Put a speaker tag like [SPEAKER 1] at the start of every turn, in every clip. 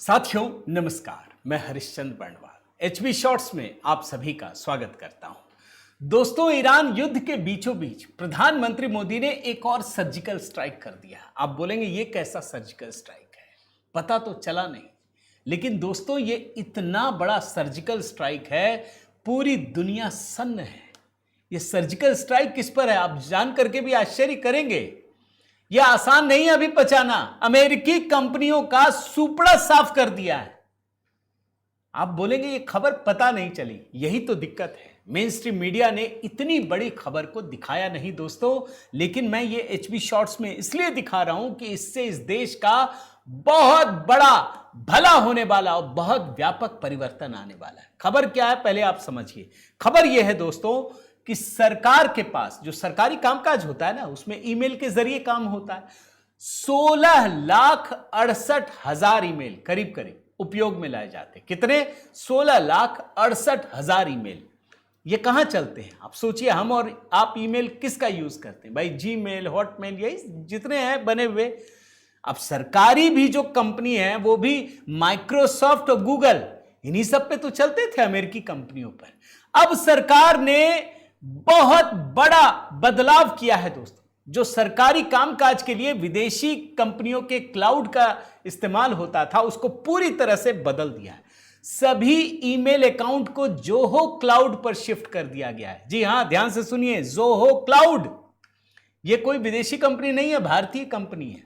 [SPEAKER 1] साथियों नमस्कार, मैं हरिश्चंद्र बर्णवाल एचबी शॉर्ट्स में आप सभी का स्वागत करता हूं। दोस्तों, ईरान युद्ध के बीचों बीच प्रधानमंत्री मोदी ने एक और सर्जिकल स्ट्राइक कर दिया। आप बोलेंगे ये कैसा सर्जिकल स्ट्राइक है, पता तो चला नहीं। लेकिन दोस्तों, ये इतना बड़ा सर्जिकल स्ट्राइक है, पूरी दुनिया सन्न है। ये सर्जिकल स्ट्राइक किस पर है आप जान करके भी आश्चर्य करेंगे। यह आसान नहीं है अभी पचाना। अमेरिकी कंपनियों का सुपड़ा साफ कर दिया है। आप बोलेंगे ये खबर पता नहीं चली, यही तो दिक्कत है। मेन स्ट्रीम मीडिया ने इतनी बड़ी खबर को दिखाया नहीं दोस्तों, लेकिन मैं ये एचबी शॉर्ट्स में इसलिए दिखा रहा हूं कि इससे इस देश का बहुत बड़ा भला होने वाला और बहुत व्यापक परिवर्तन आने वाला है। खबर क्या है पहले आप समझिए। खबर यह है दोस्तों कि सरकार के पास जो सरकारी कामकाज होता है ना, उसमें ईमेल के जरिए काम होता है। 16,68,000 ईमेल करीब करीब उपयोग में लाए जाते हैं। कितने? 16,68,000 ईमेल। ये कहां चलते हैं आप सोचिए। हम और आप ईमेल किसका यूज करते हैं भाई? जीमेल, हॉटमेल, यही जितने हैं बने हुए। अब सरकारी भी जो कंपनी है वो भी माइक्रोसॉफ्ट और गूगल, इन्हीं सब पे तो चलते थे अमेरिकी कंपनियों पर। अब सरकार ने बहुत बड़ा बदलाव किया है दोस्तों। जो सरकारी कामकाज के लिए विदेशी कंपनियों के क्लाउड का इस्तेमाल होता था, उसको पूरी तरह से बदल दिया है। सभी ईमेल अकाउंट को जोहो क्लाउड पर शिफ्ट कर दिया गया है। जी हां, ध्यान से सुनिए, जोहो क्लाउड। यह कोई विदेशी कंपनी नहीं है, भारतीय कंपनी है।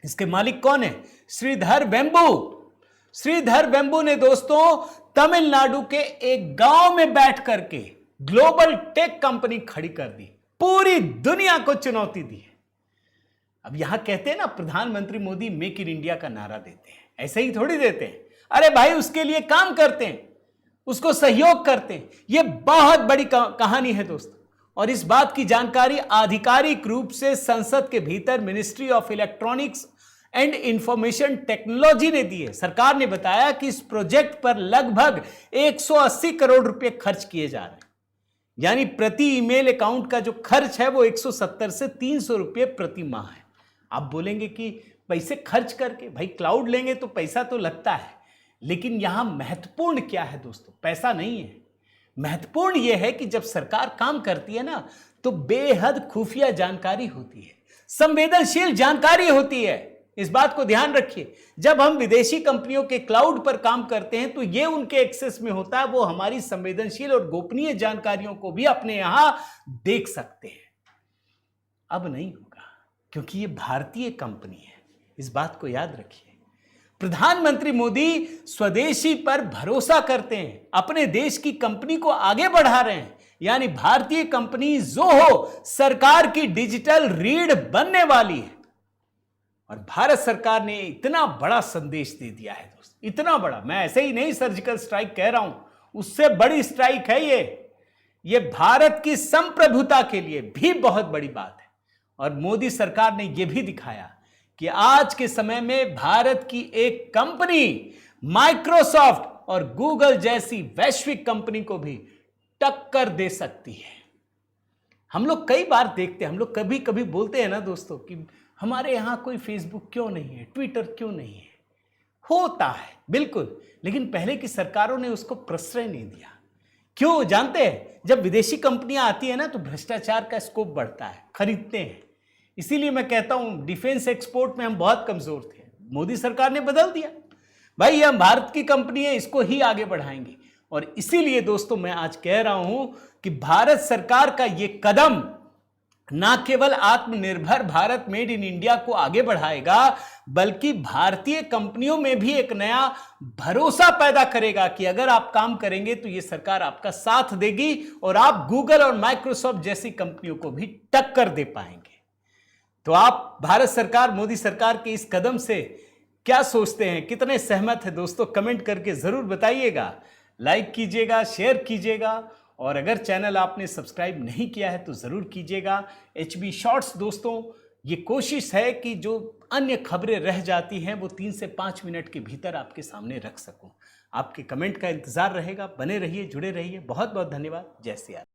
[SPEAKER 1] इसके मालिक कौन है? श्रीधर वेम्बू। श्रीधर वेम्बू ने दोस्तों तमिलनाडु के एक गांव में बैठ करके ग्लोबल टेक कंपनी खड़ी कर दी, पूरी दुनिया को चुनौती दी है। अब यहां कहते हैं ना, प्रधानमंत्री मोदी मेक इन इंडिया का नारा देते हैं, ऐसे ही थोड़ी देते हैं। अरे भाई, उसके लिए काम करते हैं, उसको सहयोग करते हैं। यह बहुत बड़ी कहानी है दोस्तों। और इस बात की जानकारी आधिकारिक रूप से संसद के भीतर ministry of electronics and information technology ने दी है। सरकार ने बताया कि इस प्रोजेक्ट पर लगभग 180 करोड़ रुपए खर्च किए जा रहे हैं। यानी प्रति ईमेल अकाउंट का जो खर्च है वो 170 से 300 रुपये प्रति माह है। आप बोलेंगे कि पैसे खर्च करके, भाई क्लाउड लेंगे तो पैसा तो लगता है, लेकिन यहां महत्वपूर्ण क्या है दोस्तों? पैसा नहीं है। महत्वपूर्ण यह है कि जब सरकार काम करती है ना, तो बेहद खुफिया जानकारी होती है, संवेदनशील जानकारी होती है। इस बात को ध्यान रखिए। जब हम विदेशी कंपनियों के क्लाउड पर काम करते हैं तो यह उनके एक्सेस में होता है। वो हमारी संवेदनशील और गोपनीय जानकारियों को भी अपने यहां देख सकते हैं। अब नहीं होगा, क्योंकि यह भारतीय कंपनी है। इस बात को याद रखिए। प्रधानमंत्री मोदी स्वदेशी पर भरोसा करते हैं, अपने देश की कंपनी को आगे बढ़ा रहे हैं। यानी भारतीय कंपनी जोहो सरकार की डिजिटल रीढ़ बनने वाली है। और भारत सरकार ने इतना बड़ा संदेश दे दिया है दोस्त, इतना बड़ा। मैं ऐसे ही नहीं सर्जिकल स्ट्राइक कह रहा हूं, उससे बड़ी स्ट्राइक है ये भारत की संप्रभुता के लिए भी बहुत बड़ी बात है। और मोदी सरकार ने यह भी दिखाया कि आज के समय में भारत की एक कंपनी माइक्रोसॉफ्ट और गूगल जैसी वैश्विक कंपनी को भी टक्कर दे सकती है। हम लोग कई बार देखते हैं, हम लोग कभी कभी बोलते हैं ना दोस्तों कि हमारे यहां कोई फेसबुक क्यों नहीं है, ट्विटर क्यों नहीं है। होता है बिल्कुल, लेकिन पहले की सरकारों ने उसको प्रश्रय नहीं दिया। क्यों जानते हैं? जब विदेशी कंपनियां आती है ना, तो भ्रष्टाचार का स्कोप बढ़ता है, खरीदते हैं। इसीलिए मैं कहता हूं डिफेंस एक्सपोर्ट में हम बहुत कमजोर थे, मोदी सरकार ने बदल दिया। भाई ये हम भारत की कंपनी है, इसको ही आगे बढ़ाएंगे। और इसीलिए दोस्तों मैं आज कह रहा हूं कि भारत सरकार का यह कदम ना केवल आत्मनिर्भर भारत, मेड इन इंडिया को आगे बढ़ाएगा, बल्कि भारतीय कंपनियों में भी एक नया भरोसा पैदा करेगा कि अगर आप काम करेंगे तो यह सरकार आपका साथ देगी और आप गूगल और माइक्रोसॉफ्ट जैसी कंपनियों को भी टक्कर दे पाएंगे। तो आप भारत सरकार, मोदी सरकार के इस कदम से क्या सोचते हैं? कितने सहमत हैं दोस्तों? कमेंट करके जरूर बताइएगा। लाइक कीजिएगा, शेयर कीजिएगा, और अगर चैनल आपने सब्सक्राइब नहीं किया है तो ज़रूर कीजिएगा। एचबी शॉर्ट्स दोस्तों, ये कोशिश है कि जो अन्य खबरें रह जाती हैं वो 3 से 5 मिनट के भीतर आपके सामने रख सकूं। आपके कमेंट का इंतज़ार रहेगा। बने रहिए, जुड़े रहिए। बहुत बहुत धन्यवाद। जय श्री राम।